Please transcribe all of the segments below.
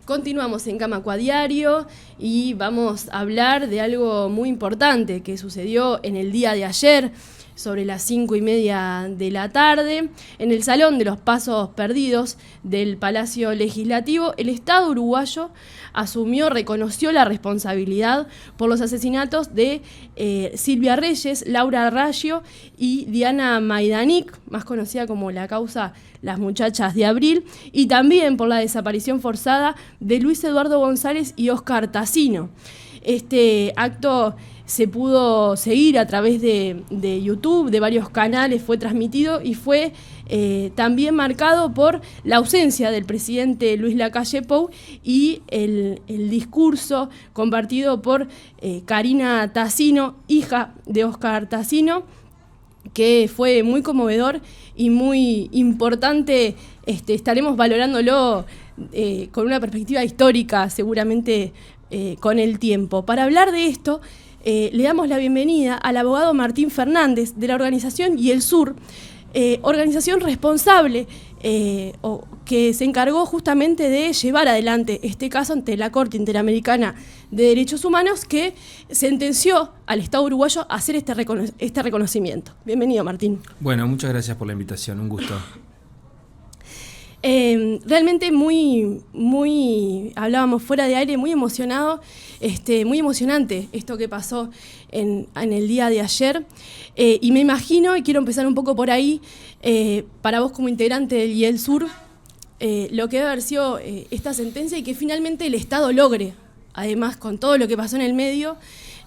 Continuamos en Cámaco a Diario y vamos a hablar de algo muy importante que sucedió en el día de ayer, sobre las 5:30 de la tarde, en el Salón de los Pasos Perdidos del Palacio Legislativo. El Estado uruguayo reconoció la responsabilidad por los asesinatos de Silvia Reyes, Laura Raggio y Diana Maidanig, más conocida como la causa Las Muchachas de Abril, y también por la desaparición forzada de Luis Eduardo González y Óscar Tassino. Este acto se pudo seguir a través de YouTube, de varios canales, fue transmitido y fue también marcado por la ausencia del presidente Luis Lacalle Pou y el discurso compartido por Karina Tassino, hija de Óscar Tassino, que fue muy conmovedor y muy importante. Estaremos valorándolo con una perspectiva histórica, seguramente con el tiempo. Para hablar de esto, le damos la bienvenida al abogado Martín Fernández de la organización Y el Sur, organización responsable que se encargó justamente de llevar adelante este caso ante la Corte Interamericana de Derechos Humanos, que sentenció al Estado uruguayo a hacer este reconocimiento. Bienvenido, Martín. Bueno, muchas gracias por la invitación, un gusto. Realmente muy, hablábamos fuera de aire, muy emocionado, muy emocionante esto que pasó en el día de ayer. Y me imagino, y quiero empezar un poco por ahí, para vos como integrante del Y el Sur, lo que debe haber sido esta sentencia y que finalmente el Estado logre, además con todo lo que pasó en el medio,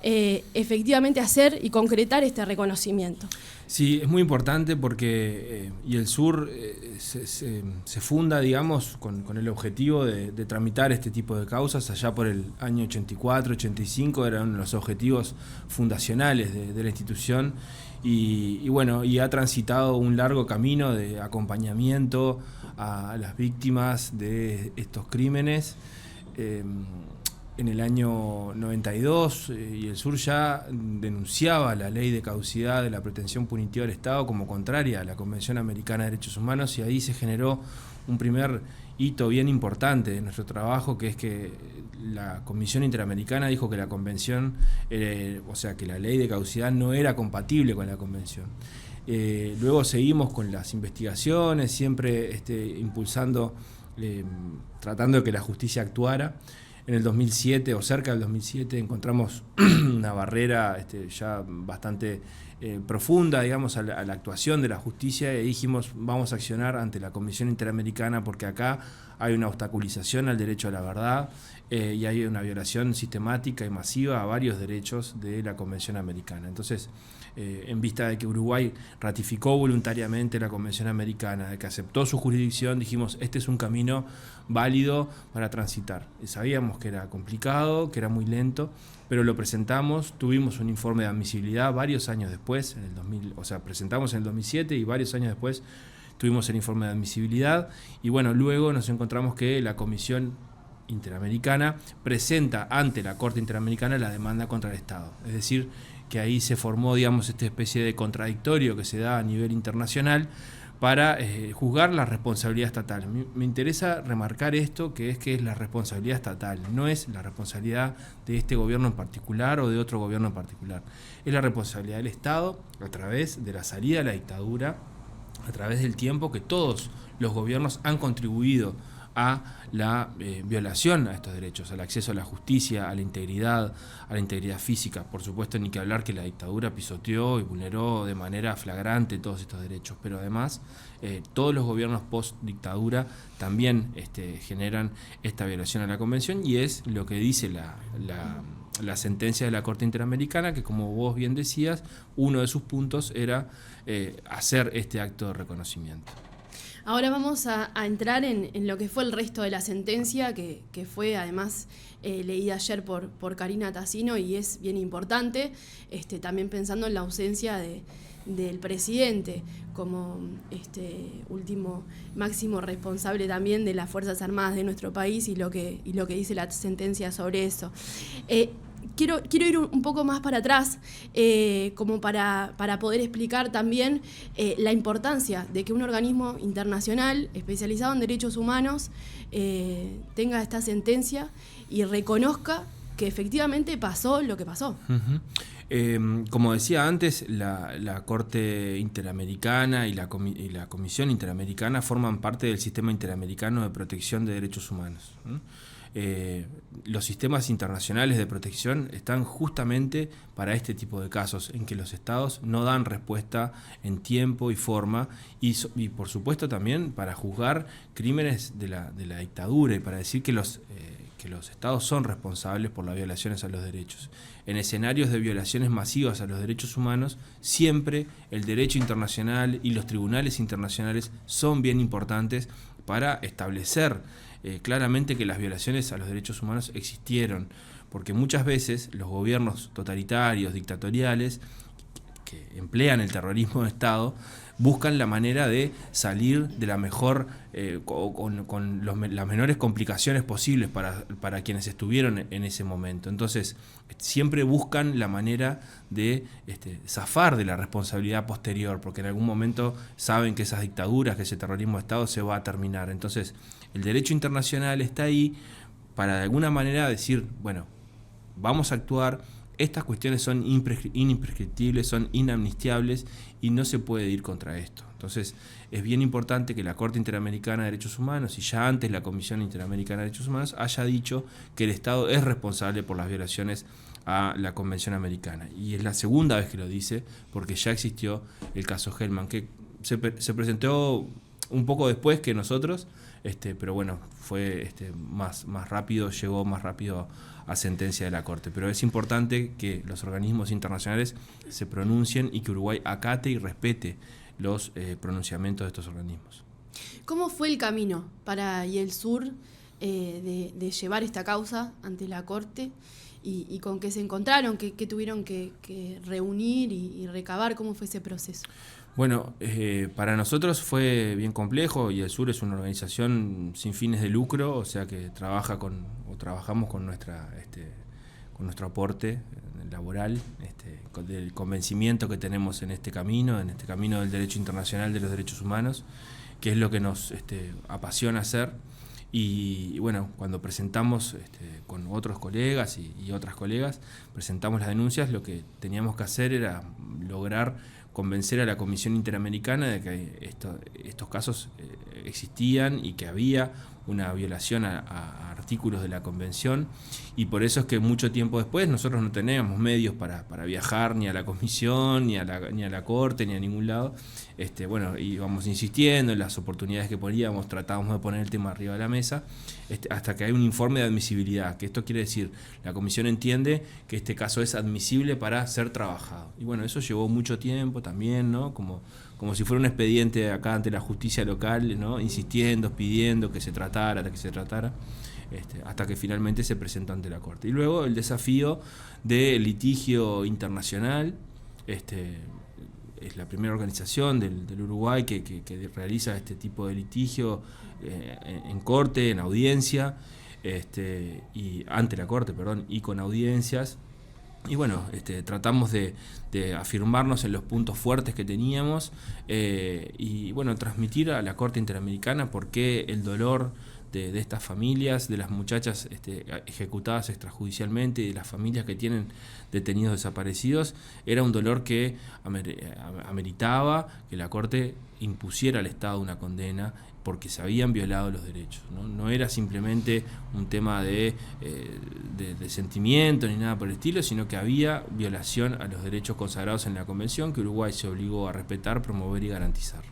efectivamente hacer y concretar este reconocimiento. Sí, es muy importante porque Y el Sur se funda, digamos, con el objetivo de tramitar este tipo de causas. Allá por el año 84, 85 eran uno de los objetivos fundacionales de la institución y bueno, y ha transitado un largo camino de acompañamiento a las víctimas de estos crímenes. En el año 92, Y el Sur ya denunciaba la ley de caducidad de la pretensión punitiva del Estado como contraria a la Convención Americana de Derechos Humanos, y ahí se generó un primer hito bien importante de nuestro trabajo, que es que la Comisión Interamericana dijo que la Convención, o sea, que la ley de caducidad no era compatible con la Convención. Luego seguimos con las investigaciones, siempre impulsando, tratando de que la justicia actuara. En el 2007 o cerca del 2007 encontramos una barrera ya bastante profunda, digamos, a la actuación de la justicia, y dijimos vamos a accionar ante la Comisión Interamericana porque acá hay una obstaculización al derecho a la verdad y hay una violación sistemática y masiva a varios derechos de la Convención Americana. Entonces, en vista de que Uruguay ratificó voluntariamente la Convención Americana, de que aceptó su jurisdicción, dijimos, este es un camino válido para transitar. Sabíamos que era complicado, que era muy lento, pero lo presentamos, tuvimos un informe de admisibilidad varios años después, presentamos en el 2007 y varios años después tuvimos el informe de admisibilidad, y bueno, luego nos encontramos que la Comisión Interamericana presenta ante la Corte Interamericana la demanda contra el Estado. Es decir, que ahí se formó, digamos, esta especie de contradictorio que se da a nivel internacional para juzgar la responsabilidad estatal. Me interesa remarcar esto, que es la responsabilidad estatal, no es la responsabilidad de este gobierno en particular o de otro gobierno en particular. Es la responsabilidad del Estado a través de la salida de la dictadura, a través del tiempo que todos los gobiernos han contribuido a la violación a estos derechos, al acceso a la justicia, a la integridad física. Por supuesto, ni que hablar que la dictadura pisoteó y vulneró de manera flagrante todos estos derechos, pero además todos los gobiernos post-dictadura también generan esta violación a la Convención, y es lo que dice la sentencia de la Corte Interamericana, que como vos bien decías, uno de sus puntos era hacer este acto de reconocimiento. Ahora vamos a entrar en lo que fue el resto de la sentencia, que fue además leída ayer por Karina Tassino, y es bien importante, también pensando en la ausencia del presidente como último máximo responsable también de las Fuerzas Armadas de nuestro país, y lo que dice la sentencia sobre eso. quiero ir un poco más para atrás, como para poder explicar también la importancia de que un organismo internacional especializado en derechos humanos tenga esta sentencia y reconozca que efectivamente pasó lo que pasó. Como decía antes, la Corte Interamericana y la Comisión Interamericana forman parte del Sistema Interamericano de Protección de Derechos Humanos. Los sistemas internacionales de protección están justamente para este tipo de casos en que los estados no dan respuesta en tiempo y forma y por supuesto también para juzgar crímenes de la dictadura y para decir que los estados son responsables por las violaciones a los derechos. En escenarios de violaciones masivas a los derechos humanos, siempre el derecho internacional y los tribunales internacionales son bien importantes para establecer claramente que las violaciones a los derechos humanos existieron, porque muchas veces los gobiernos totalitarios, dictatoriales, que emplean el terrorismo de Estado, buscan la manera de salir de la mejor, con las menores complicaciones posibles para quienes estuvieron en ese momento. Entonces, siempre buscan la manera de zafar de la responsabilidad posterior, porque en algún momento saben que esas dictaduras, que ese terrorismo de Estado se va a terminar. Entonces, el derecho internacional está ahí para de alguna manera decir, bueno, vamos a actuar. Estas cuestiones son imprescriptibles, son inamnistiables y no se puede ir contra esto. Entonces, es bien importante que la Corte Interamericana de Derechos Humanos y ya antes la Comisión Interamericana de Derechos Humanos haya dicho que el Estado es responsable por las violaciones a la Convención Americana. Y es la segunda vez que lo dice, porque ya existió el caso Hellman, que se presentó un poco después que nosotros, pero bueno, fue más rápido, llegó más rápido a sentencia de la Corte. Pero es importante que los organismos internacionales se pronuncien y que Uruguay acate y respete los pronunciamientos de estos organismos. ¿Cómo fue el camino para YELSUR de llevar esta causa ante la Corte? ¿Y con qué se encontraron? ¿Qué tuvieron que reunir y recabar? ¿Cómo fue ese proceso? Bueno, para nosotros fue bien complejo. YELSUR es una organización sin fines de lucro, o sea que trabajamos con nuestro aporte laboral, del convencimiento que tenemos en este camino del derecho internacional de los derechos humanos, que es lo que nos apasiona hacer. Y bueno, cuando presentamos con otros colegas y otras colegas, presentamos las denuncias, lo que teníamos que hacer era lograr convencer a la Comisión Interamericana de que estos casos existían y que había una violación a artículos de la Convención, y por eso es que mucho tiempo después nosotros no teníamos medios para viajar ni a la Comisión, ni a la Corte, ni a ningún lado. Bueno, íbamos insistiendo en las oportunidades que poníamos, tratábamos de poner el tema arriba de la mesa, hasta que hay un informe de admisibilidad, que esto quiere decir, la Comisión entiende que este caso es admisible para ser trabajado. Y bueno, eso llevó mucho tiempo también, ¿no? Como si fuera un expediente acá ante la justicia local, ¿no? Insistiendo, pidiendo que se tratara, hasta que finalmente se presentó ante la Corte. Y luego el desafío del litigio internacional. Es la primera organización del Uruguay que realiza este tipo de litigio en corte, en audiencia, y ante la Corte, y con audiencias. Y bueno, tratamos de afirmarnos en los puntos fuertes que teníamos, y bueno, transmitir a la Corte Interamericana por qué el dolor de estas familias, de las muchachas ejecutadas extrajudicialmente y de las familias que tienen detenidos desaparecidos, era un dolor que ameritaba que la Corte impusiera al Estado una condena porque se habían violado los derechos. No era simplemente un tema de sentimiento ni nada por el estilo, sino que había violación a los derechos consagrados en la Convención que Uruguay se obligó a respetar, promover y garantizar.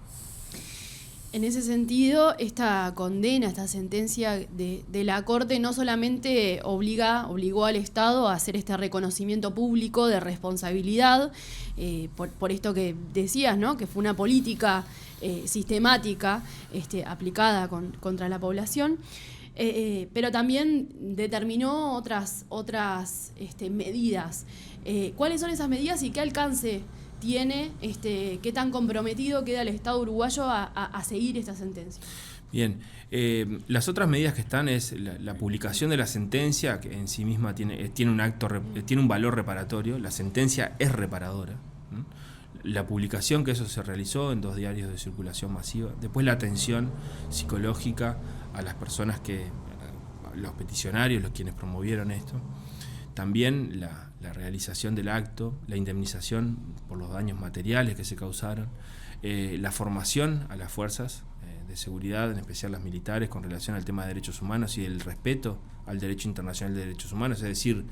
En ese sentido, esta condena, esta sentencia de la Corte no solamente obligó al Estado a hacer este reconocimiento público de responsabilidad, por esto que decías, ¿no? Que fue una política sistemática aplicada contra la población, pero también determinó otras medidas. ¿Cuáles son esas medidas y qué alcance tiene, qué tan comprometido queda el Estado uruguayo a seguir esta sentencia? Bien, las otras medidas que están es la publicación de la sentencia, que en sí misma tiene un valor reparatorio. La sentencia es reparadora. La publicación, que eso se realizó en 2 diarios de circulación masiva. Después la atención psicológica a las personas los peticionarios, los quienes promovieron esto. También la realización del acto, la indemnización por los daños materiales que se causaron, la formación a las fuerzas de seguridad, en especial las militares, con relación al tema de derechos humanos y el respeto al derecho internacional de derechos humanos, es decir,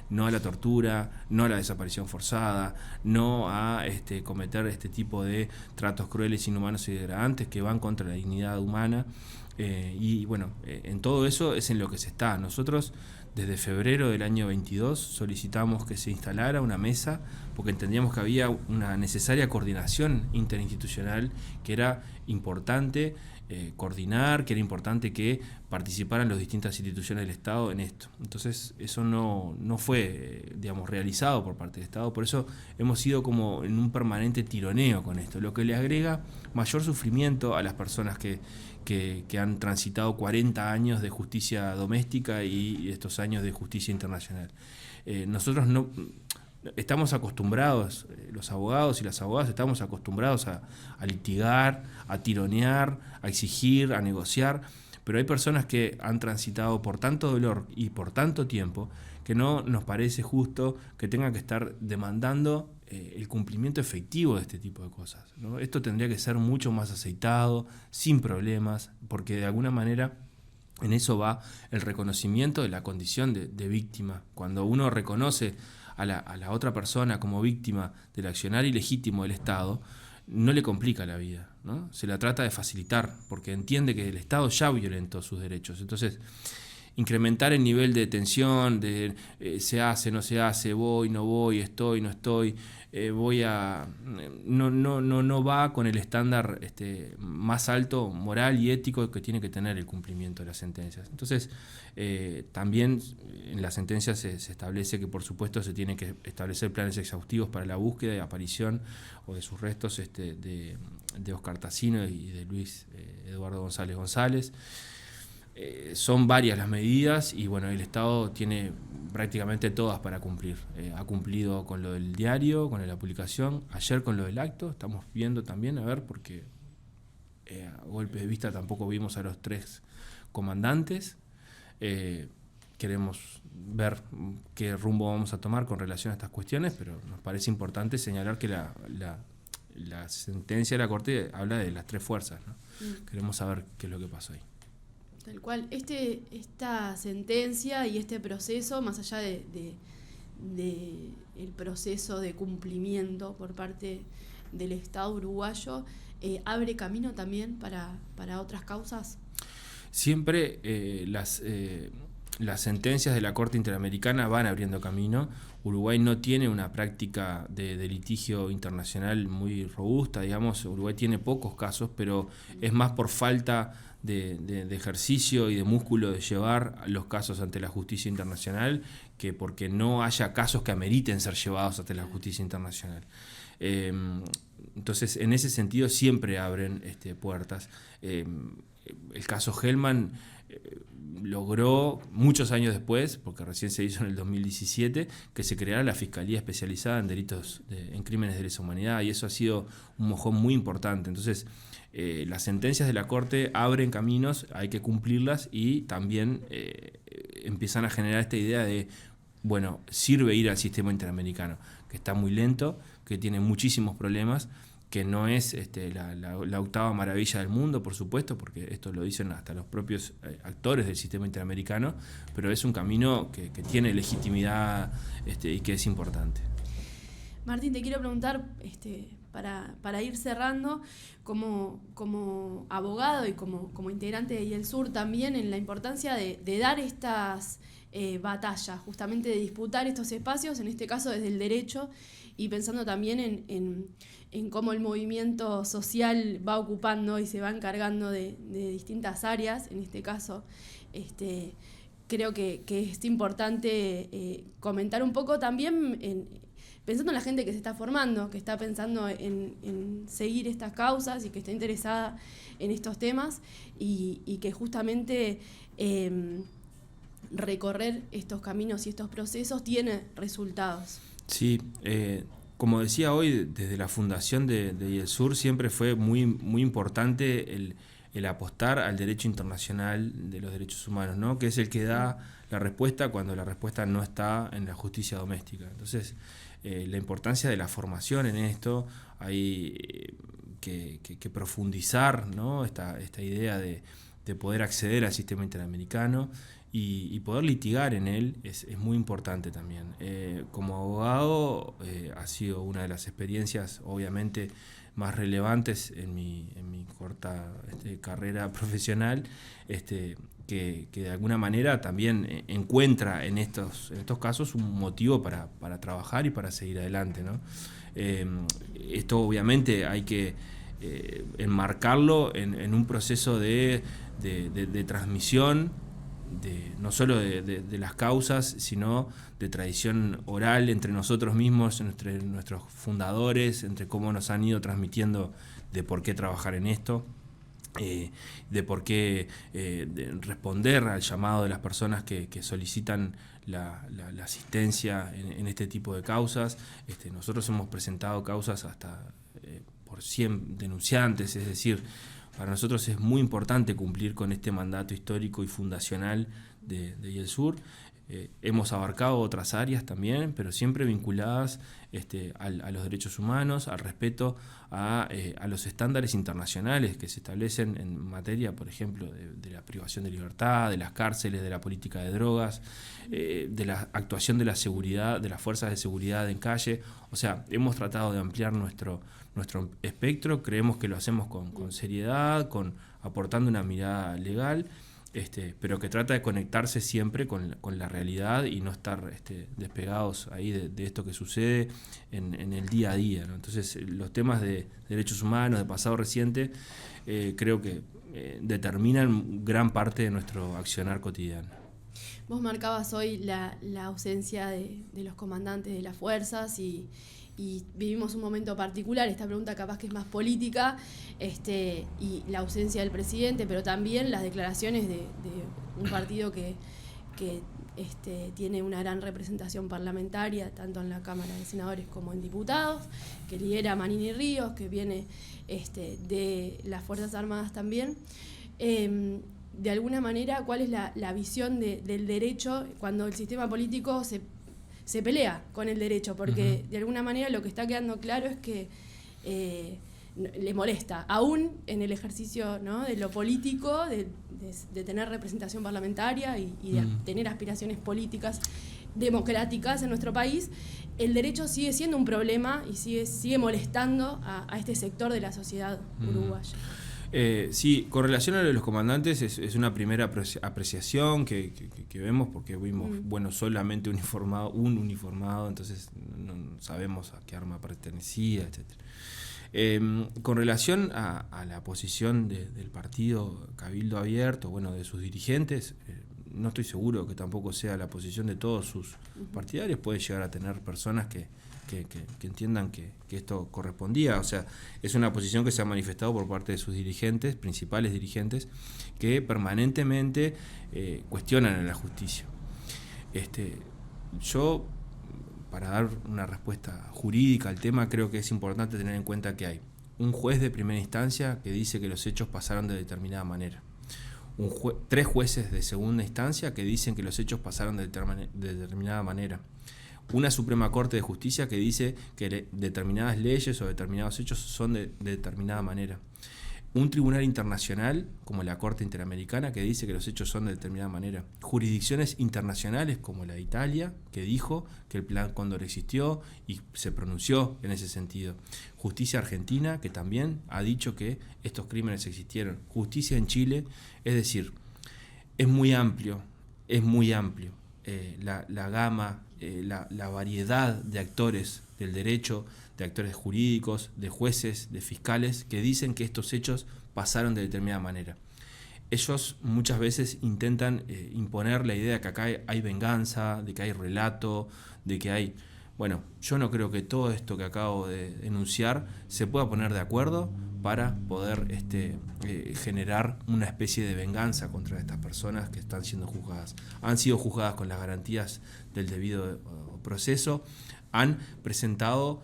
no a la tortura, no a la desaparición forzada, no a cometer este tipo de tratos crueles, inhumanos y degradantes que van contra la dignidad humana. Y bueno, en todo eso es en lo que se está. Nosotros desde febrero del año 22 solicitamos que se instalara una mesa porque entendíamos que había una necesaria coordinación interinstitucional, que era importante coordinar, que era importante que participaran las distintas instituciones del Estado en esto. Entonces eso no fue realizado por parte del Estado, por eso hemos ido como en un permanente tironeo con esto, lo que le agrega mayor sufrimiento a las personas que han transitado 40 años de justicia doméstica y estos años de justicia internacional. Nosotros no estamos acostumbrados, los abogados y las abogadas estamos acostumbrados a litigar, a tironear, a exigir, a negociar, pero hay personas que han transitado por tanto dolor y por tanto tiempo que no nos parece justo que tengan que estar demandando el cumplimiento efectivo de este tipo de cosas, ¿no? Esto tendría que ser mucho más aceitado, sin problemas, porque de alguna manera en eso va el reconocimiento de la condición de víctima. Cuando uno reconoce a la otra persona como víctima del accionar ilegítimo del Estado, no le complica la vida, ¿no? Se la trata de facilitar, porque entiende que el Estado ya violentó sus derechos. Entonces, incrementar el nivel de tensión, de se hace, no se hace, voy, no voy, estoy, no estoy, no va con el estándar más alto moral y ético que tiene que tener el cumplimiento de las sentencias. Entonces, también en las sentencias se establece que por supuesto se tienen que establecer planes exhaustivos para la búsqueda y aparición o de sus restos de Oscar Tassino y de Luis Eduardo González González. Son varias las medidas y bueno, el Estado tiene prácticamente todas para cumplir. Ha cumplido con lo del diario, con la publicación, ayer con lo del acto. Estamos viendo también, a ver, porque a golpe de vista tampoco vimos a los 3 comandantes. Queremos ver qué rumbo vamos a tomar con relación a estas cuestiones, pero nos parece importante señalar que la sentencia de la Corte habla de las 3 fuerzas, ¿no? Queremos saber qué es lo que pasó ahí. Tal cual. Esta sentencia y este proceso, más allá de el proceso de cumplimiento por parte del Estado uruguayo, ¿abre camino también para otras causas? Siempre las sentencias de la Corte Interamericana van abriendo camino. Uruguay no tiene una práctica de litigio internacional muy robusta, digamos. Uruguay tiene pocos casos, pero es más por falta de ejercicio y de músculo de llevar los casos ante la justicia internacional que porque no haya casos que ameriten ser llevados ante la justicia internacional. Entonces, en ese sentido siempre abren puertas. El caso Hellman logró muchos años después, porque recién se hizo en el 2017, que se creara la Fiscalía Especializada en Delitos en Crímenes de lesa humanidad, y eso ha sido un mojón muy importante. Entonces, las sentencias de la Corte abren caminos, hay que cumplirlas y también empiezan a generar esta idea de, bueno, sirve ir al sistema interamericano, que está muy lento, que tiene muchísimos problemas, que no es la octava maravilla del mundo, por supuesto, porque esto lo dicen hasta los propios actores del sistema interamericano, pero es un camino que tiene legitimidad y que es importante. Martín, te quiero preguntar, para ir cerrando, como abogado y como integrante de YELSUR también, en la importancia de dar estas batallas, justamente de disputar estos espacios, en este caso desde el derecho, y pensando también en cómo el movimiento social va ocupando y se va encargando de distintas áreas. En este caso, creo que es importante comentar un poco también pensando en la gente que se está formando, que está pensando en seguir estas causas y que está interesada en estos temas y que justamente recorrer estos caminos y estos procesos tiene resultados. Sí, como decía hoy, desde la fundación de IELSUR siempre fue muy, muy importante el apostar al derecho internacional de los derechos humanos, ¿no? Que es el que da la respuesta cuando la respuesta no está en la justicia doméstica. Entonces, la importancia de la formación en esto, hay que profundizar, ¿no? esta idea de poder acceder al sistema interamericano y poder litigar en él es muy importante también. Como abogado ha sido una de las experiencias obviamente más relevantes en mi corta carrera profesional, que de alguna manera también encuentra en estos casos un motivo para trabajar y para seguir adelante, ¿no? Esto obviamente hay que enmarcarlo en un proceso de transmisión, no solo de las causas, sino de tradición oral entre nosotros mismos, entre nuestros fundadores, entre cómo nos han ido transmitiendo de por qué trabajar en esto, de por qué de responder al llamado de las personas que solicitan la asistencia en este tipo de causas. Nosotros hemos presentado causas hasta por 100 denunciantes, es decir, para nosotros es muy importante cumplir con este mandato histórico y fundacional de IELSUR. Hemos abarcado otras áreas también, pero siempre vinculadas a los derechos humanos, al respeto a los estándares internacionales que se establecen en materia, por ejemplo, de la privación de libertad, de las cárceles, de la política de drogas, de la actuación de la seguridad, de las fuerzas de seguridad en calle. O sea, hemos tratado de ampliar nuestro espectro, creemos que lo hacemos con seriedad, aportando una mirada legal, pero que trata de conectarse siempre con la realidad y no estar despegados ahí de esto que sucede en el día a día, ¿no? Entonces, los temas de derechos humanos, de pasado reciente, creo que determinan gran parte de nuestro accionar cotidiano. Vos marcabas hoy la ausencia de los comandantes de las fuerzas y vivimos un momento particular. Esta pregunta capaz que es más política, y la ausencia del presidente, pero también las declaraciones de un partido que tiene una gran representación parlamentaria, tanto en la Cámara de Senadores como en diputados, que lidera Manini Ríos, que viene de las Fuerzas Armadas también. De alguna manera, ¿cuál es la visión del derecho cuando el sistema político se pelea con el derecho? Porque de alguna manera lo que está quedando claro es que le molesta, aún en el ejercicio, ¿no?, de lo político, de tener representación parlamentaria y de tener aspiraciones políticas democráticas en nuestro país, el derecho sigue siendo un problema y sigue molestando a este sector de la sociedad uruguaya. Sí, con relación a lo de los comandantes es una primera apreciación que vemos, porque vimos, bueno, solamente un uniformado, entonces no sabemos a qué arma pertenecía, etc. Con relación a la posición del partido Cabildo Abierto, bueno, de sus dirigentes, no estoy seguro que tampoco sea la posición de todos sus partidarios. Puede llegar a tener personas que entiendan que esto correspondía. O sea, es una posición que se ha manifestado por parte de sus dirigentes, principales dirigentes, que permanentemente cuestionan a la justicia. Yo, para dar una respuesta jurídica al tema, creo que es importante tener en cuenta que hay un juez de primera instancia que dice que los hechos pasaron de determinada manera, 3 jueces de segunda instancia que dicen que los hechos pasaron de determinada manera, una Suprema Corte de Justicia que dice que determinadas leyes o determinados hechos son de determinada manera, un tribunal internacional como la Corte Interamericana que dice que los hechos son de determinada manera, jurisdicciones internacionales como la de Italia que dijo que el Plan Cóndor existió y se pronunció en ese sentido, justicia argentina que también ha dicho que estos crímenes existieron, justicia en Chile. Es decir, es muy amplio la gama, la variedad de actores del derecho, de actores jurídicos, de jueces, de fiscales, que dicen que estos hechos pasaron de determinada manera. Ellos muchas veces intentan imponer la idea de que acá hay venganza, de que hay relato, de que hay... Bueno, yo no creo que todo esto que acabo de enunciar se pueda poner de acuerdo para poder generar una especie de venganza contra estas personas que están siendo juzgadas. Han sido juzgadas con las garantías del debido proceso, han presentado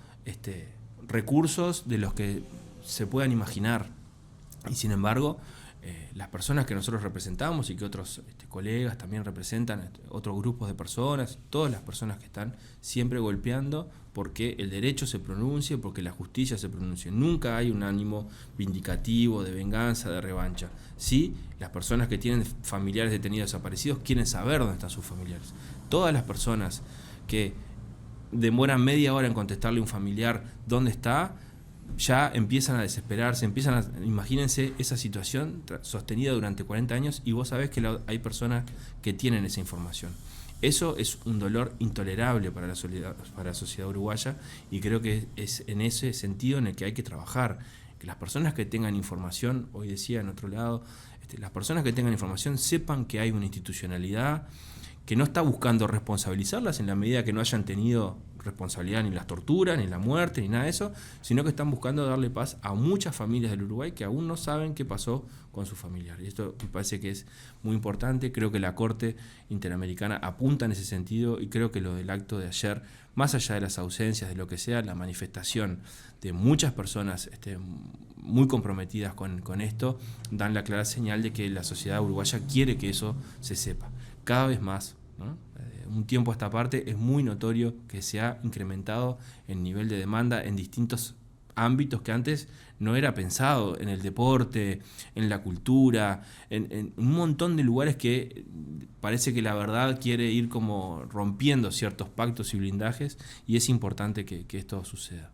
recursos de los que se puedan imaginar, y sin embargo las personas que nosotros representamos y que otros colegas también representan, otros grupos de personas, todas las personas que están siempre golpeando porque el derecho se pronuncie, porque la justicia se pronuncie. Nunca hay un ánimo vindicativo, de venganza, de revancha. Sí, las personas que tienen familiares detenidos desaparecidos quieren saber dónde están sus familiares. Todas las personas que demoran media hora en contestarle a un familiar dónde está, ya empiezan a desesperarse, imagínense esa situación sostenida durante 40 años y vos sabés que hay personas que tienen esa información. Eso es un dolor intolerable para la sociedad uruguaya, y creo que es en ese sentido en el que hay que trabajar. Que las personas que tengan información, hoy decía en otro lado, las personas que tengan información sepan que hay una institucionalidad que no está buscando responsabilizarlas en la medida que no hayan tenido responsabilidad ni en las torturas, ni en la muerte, ni nada de eso, sino que están buscando darle paz a muchas familias del Uruguay que aún no saben qué pasó con sus familiares. Y esto me parece que es muy importante. Creo que la Corte Interamericana apunta en ese sentido, y creo que lo del acto de ayer, más allá de las ausencias, de lo que sea, la manifestación de muchas personas muy comprometidas con esto, dan la clara señal de que la sociedad uruguaya quiere que eso se sepa. Cada vez más, ¿no? Un tiempo a esta parte es muy notorio que se ha incrementado el nivel de demanda en distintos ámbitos que antes no era pensado, en el deporte, en la cultura, en un montón de lugares que parece que la verdad quiere ir como rompiendo ciertos pactos y blindajes, y es importante que esto suceda.